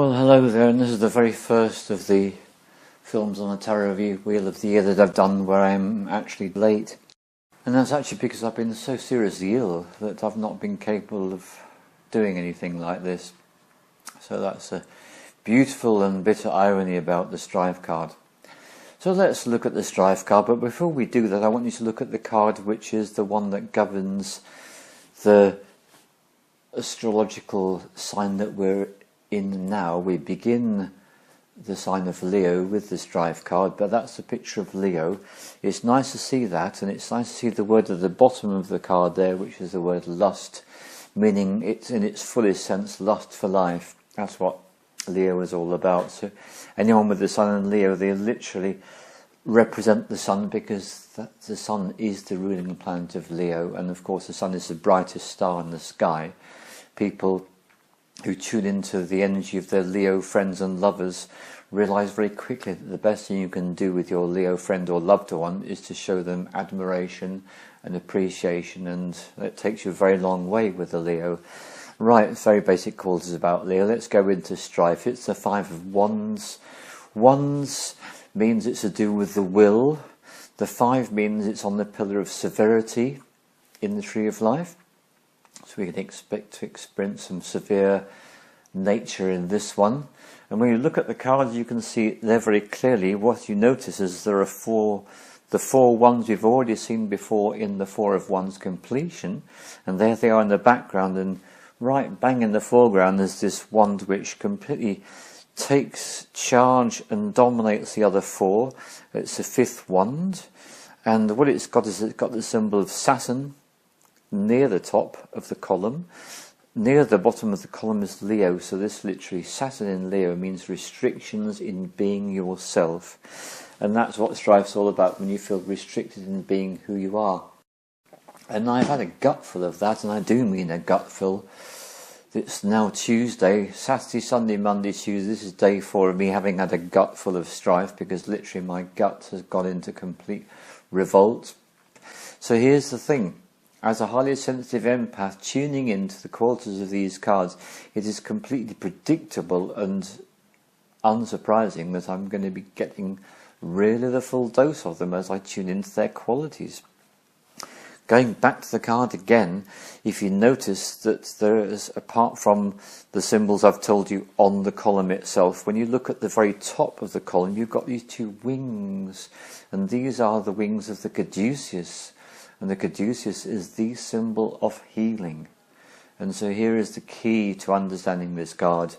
Well, hello there, and this is the very first of the films on the Tarot Review Wheel of the Year that I've done where I'm actually late. And that's actually because I've been so seriously ill that I've not been capable of doing anything like this. So that's a beautiful and bitter irony about the Strife card. So let's look at the Strife card, but before we do that I want you to look at the card which is the one that governs the astrological sign that we're in now. We begin the sign of Leo with the Strife card, but that's the picture of Leo. It's nice to see that, and it's nice to see the word at the bottom of the card there, which is the word lust, meaning it's in its fullest sense lust for life. That's what Leo is all about. So anyone with the sun in Leo, they literally represent the sun, because the sun is the ruling planet of Leo, and of course the sun is the brightest star in the sky. People who tune into the energy of their Leo friends and lovers realise very quickly that the best thing you can do with your Leo friend or loved one is to show them admiration and appreciation, and it takes you a very long way with the Leo. Right, very basic qualities about Leo. Let's go into Strife. It's the Five of Wands. Wands means it's to do with the will. The Five means it's on the pillar of severity in the tree of life. So we can expect to experience some severe nature in this one. And when you look at the cards, you can see there very clearly. What you notice is there are the four wands we've already seen before in the Four of Wands completion. And there they are in the background, and right bang in the foreground there's this wand which completely takes charge and dominates the other four. It's the fifth wand. And what it's got is it's got the symbol of Saturn near the top of the column. Near the bottom of the column is Leo, so this literally, Saturn in Leo, means restrictions in being yourself. And that's what Strife's all about, when you feel restricted in being who you are. And I've had a gutful of that, and I do mean a gutful. It's now Tuesday, Saturday, Sunday, Monday, Tuesday. This is day 4 of me having had a gutful of Strife, because literally my gut has gone into complete revolt. So here's the thing. As a highly sensitive empath tuning into the qualities of these cards, it is completely predictable and unsurprising that I'm going to be getting really the full dose of them as I tune into their qualities. Going back to the card again, if you notice that there is, apart from the symbols I've told you on the column itself, when you look at the very top of the column, you've got these two wings, and these are the wings of the caduceus. And the caduceus is the symbol of healing. And so here is the key to understanding this card.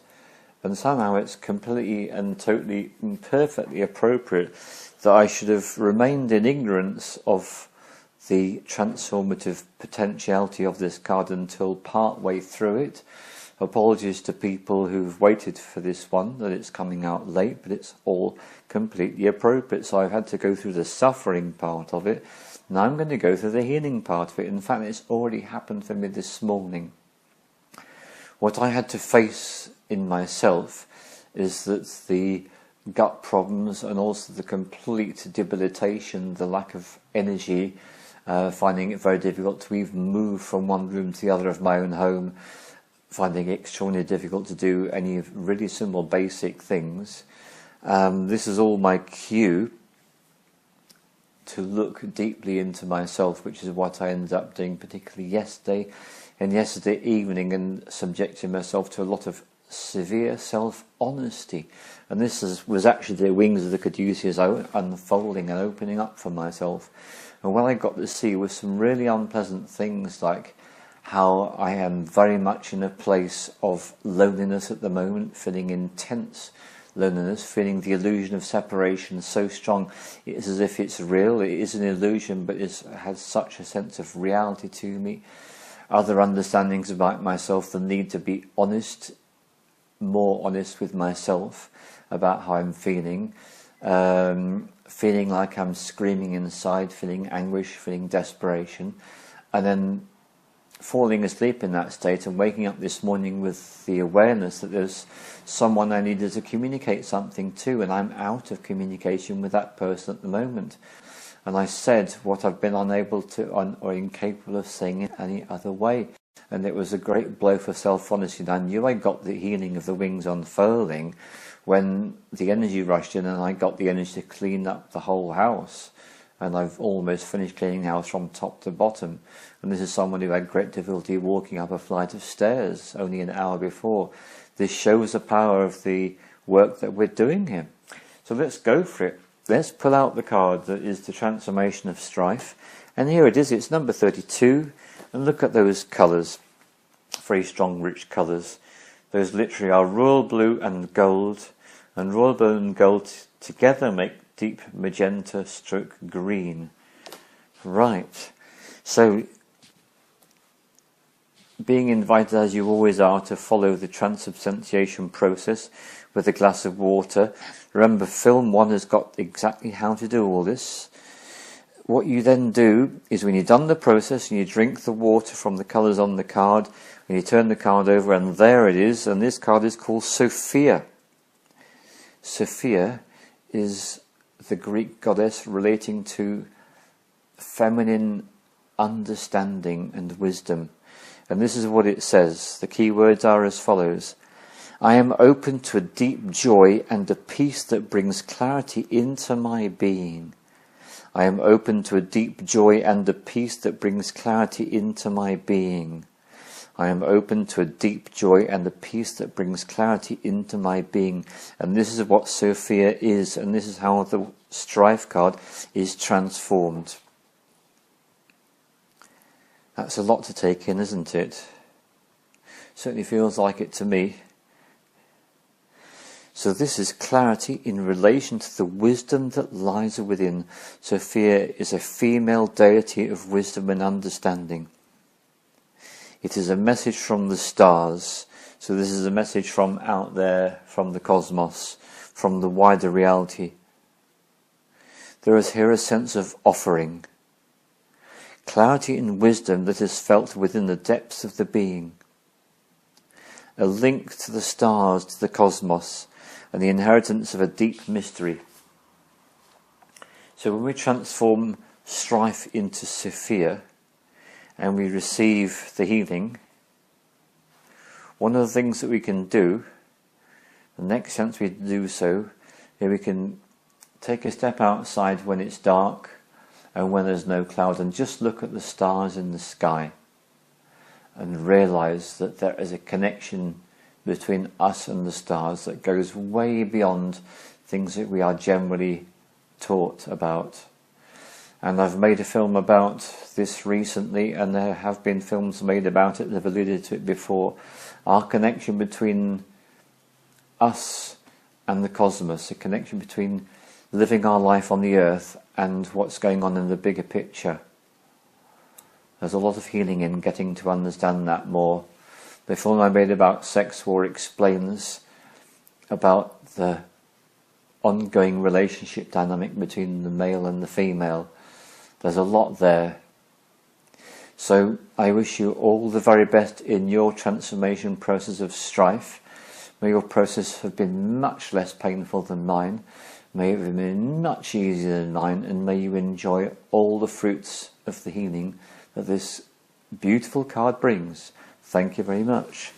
And somehow it's completely and totally and perfectly appropriate that I should have remained in ignorance of the transformative potentiality of this card until part way through it. Apologies to people who've waited for this one, that it's coming out late, but it's all completely appropriate. So I've had to go through the suffering part of it. Now I'm going to go through the healing part of it. In fact, it's already happened for me this morning. What I had to face in myself is that the gut problems and also the complete debilitation, the lack of energy, finding it very difficult to even move from one room to the other of my own home, finding it extraordinarily difficult to do any really simple basic things. This is all my cue to look deeply into myself, which is what I ended up doing, particularly yesterday and yesterday evening, and subjecting myself to a lot of severe self-honesty. And this was actually the wings of the caduceus unfolding and opening up for myself. And what I got to see was some really unpleasant things, like how I am very much in a place of loneliness at the moment, feeling intense loneliness, feeling the illusion of separation so strong. It's as if it's real. It is an illusion, but it has such a sense of reality to me. Other understandings about myself, the need to be honest, more honest with myself about how I'm feeling. Feeling like I'm screaming inside, feeling anguish, feeling desperation, and then falling asleep in that state and waking up this morning with the awareness that there's someone I needed to communicate something to, and I'm out of communication with that person at the moment. And I said what I've been unable to or incapable of saying in any other way. And it was a great blow for self-honesty. And I knew I got the healing of the wings unfurling when the energy rushed in, and I got the energy to clean up the whole house. And I've almost finished cleaning the house from top to bottom. And this is someone who had great difficulty walking up a flight of stairs only an hour before. This shows the power of the work that we're doing here. So let's go for it. Let's pull out the card that is the transformation of strife. And here it is, it's number 32. And look at those colours, very strong, rich colours. Those literally are royal blue and gold. And royal blue and gold together make deep magenta stroke green. Right. So, being invited as you always are to follow the transubstantiation process with a glass of water. Remember, film 1 has got exactly how to do all this. What you then do is when you've done the process and you drink the water from the colours on the card, and you turn the card over and there it is, and this card is called Sophia. Sophia is the Greek goddess relating to feminine understanding and wisdom. And this is what it says. The key words are as follows. I am open to a deep joy and a peace that brings clarity into my being. I am open to a deep joy and a peace that brings clarity into my being. I am open to a deep joy and a peace that brings clarity into my being. And this is what Sophia is, and this is how the Strife card is transformed. That's a lot to take in, isn't it? Certainly feels like it to me. So this is clarity in relation to the wisdom that lies within. Sophia is a female deity of wisdom and understanding. It is a message from the stars. So this is a message from out there, from the cosmos, from the wider reality. There is here a sense of offering. Clarity and wisdom that is felt within the depths of the being. A link to the stars, to the cosmos, and the inheritance of a deep mystery. So when we transform strife into Sophia, and we receive the healing, one of the things that we can do, the next chance we do so, is we can take a step outside when it's dark and when there's no cloud, and just look at the stars in the sky and realize that there is a connection between us and the stars that goes way beyond things that we are generally taught about. And I've made a film about this recently, and there have been films made about it that have alluded to it before. Our connection between us and the cosmos, a connection between living our life on the earth and what's going on in the bigger picture. There's a lot of healing in getting to understand that more. The film I made about sex war explains about the ongoing relationship dynamic between the male and the female. There's a lot there. So I wish you all the very best in your transformation process of strife. May your process have been much less painful than mine. May it have been much easier than mine, and may you enjoy all the fruits of the healing that this beautiful card brings. Thank you very much.